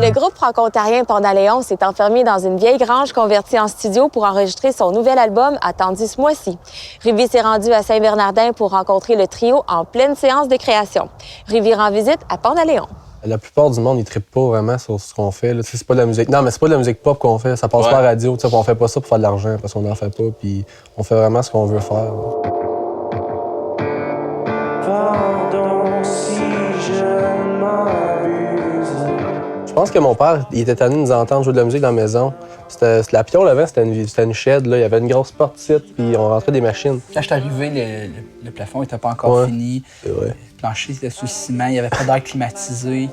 Le groupe franco-ontarien Port-d'Aléon s'est enfermé dans une vieille grange convertie en studio pour enregistrer son nouvel album attendu ce mois-ci. Ruby s'est rendu à Saint-Bernardin pour rencontrer le trio en pleine séance de création. Ruby rend visite à Port-d'Aléon. La plupart du monde, ils trippent pas vraiment sur ce qu'on fait. C'est pas de la musique. Non, mais c'est pas de la musique pop qu'on fait. Ça passe pas à la radio. On fait pas ça pour faire de l'argent parce qu'on n'en fait pas. Puis on fait vraiment ce qu'on veut faire. Pardon si je m'abuse. Je pense que mon père, il était tanné de nous entendre jouer de la musique dans la maison. La pion, là-avant, c'était une shed. Là. Il y avait une grosse porte ici, puis on rentrait des machines. Quand je suis arrivé, le plafond n'était pas encore fini. C'est vrai. Le plancher était sous ciment, il n'y avait pas d'air climatisé. Le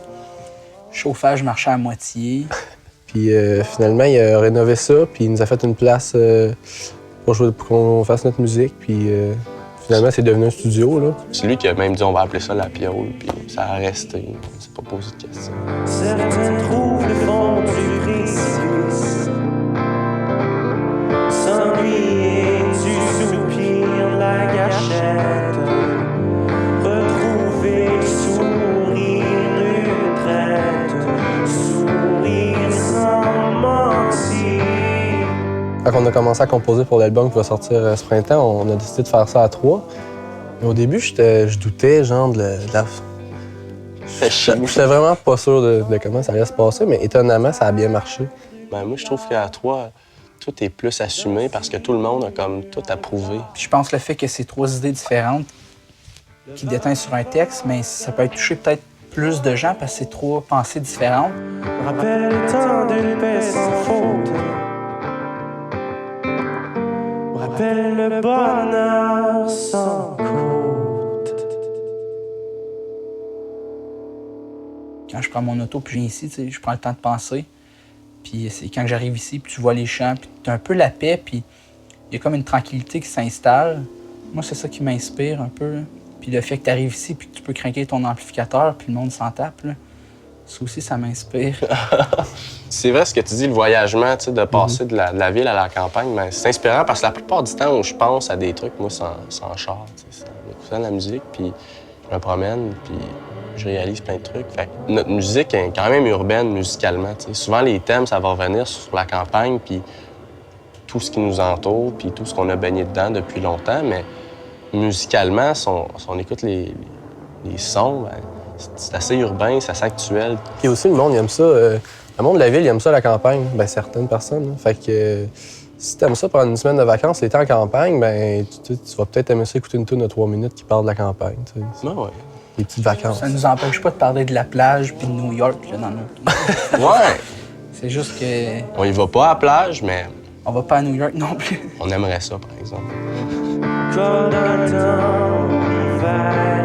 chauffage marchait à moitié. Puis finalement, il a rénové ça, puis il nous a fait une place pour qu'on fasse notre musique. Puis finalement, c'est devenu un studio. Là. C'est lui qui a même dit on va appeler ça la piole, puis ça a resté. On s'est pas posé de questions. Certains trouvent le fond du précipice. S'ennuyer du soupir de la gâchette. Retrouver le sourire retraite. Sourire sans mentir. Quand on a commencé à composer pour l'album qui va sortir ce printemps, on a décidé de faire ça à 3. Mais au début, je doutais, genre, de la... J'étais vraiment pas sûr de comment ça allait se passer, mais étonnamment, ça a bien marché. Ben, moi, je trouve qu'à 3, tout est plus assumé parce que tout le monde a comme tout approuvé. Puis je pense que le fait que c'est 3 idées différentes qui déteignent sur un texte, mais ça peut toucher peut-être plus de gens parce que c'est 3 pensées différentes. Rappelle-toi d'une paix sans faute. Rappelle le bonheur sans côte. Quand je prends mon auto puis je viens ici, je prends le temps de penser. Puis c'est quand j'arrive ici, puis tu vois les champs, puis tu as un peu la paix, puis il y a comme une tranquillité qui s'installe. Moi, c'est ça qui m'inspire un peu. Là. Puis le fait que tu arrives ici, puis que tu peux craquer ton amplificateur, puis le monde s'en tape, là, ça aussi, ça m'inspire. C'est vrai ce que tu dis, le voyagement, de passer de la ville à la campagne, mais c'est inspirant parce que la plupart du temps où je pense à des trucs, moi, sans char, en écoutant de la musique, puis je me promène, puis je réalise plein de trucs. Fait que notre musique est quand même urbaine musicalement. T'sais. Souvent, les thèmes, ça va revenir sur la campagne, puis tout ce qui nous entoure, puis tout ce qu'on a baigné dedans depuis longtemps. Mais musicalement, si on écoute les sons, ben, c'est assez urbain, c'est assez actuel. Puis aussi, le monde, il aime ça. Le monde de la ville, il aime ça, la campagne. Ben certaines personnes. Hein. Fait que si t'aimes ça prendre une semaine de vacances, l'été en campagne, ben tu vas peut-être aimer ça écouter une tune de 3 minutes qui parle de la campagne. Ah ouais. Les petites vacances. Ça nous empêche pas de parler de la plage puis de New York là, dans notre... Ouais! C'est juste que... On y va pas à la plage, mais... On va pas à New York non plus. On aimerait ça, par exemple. Comme dans le temps l'hiver.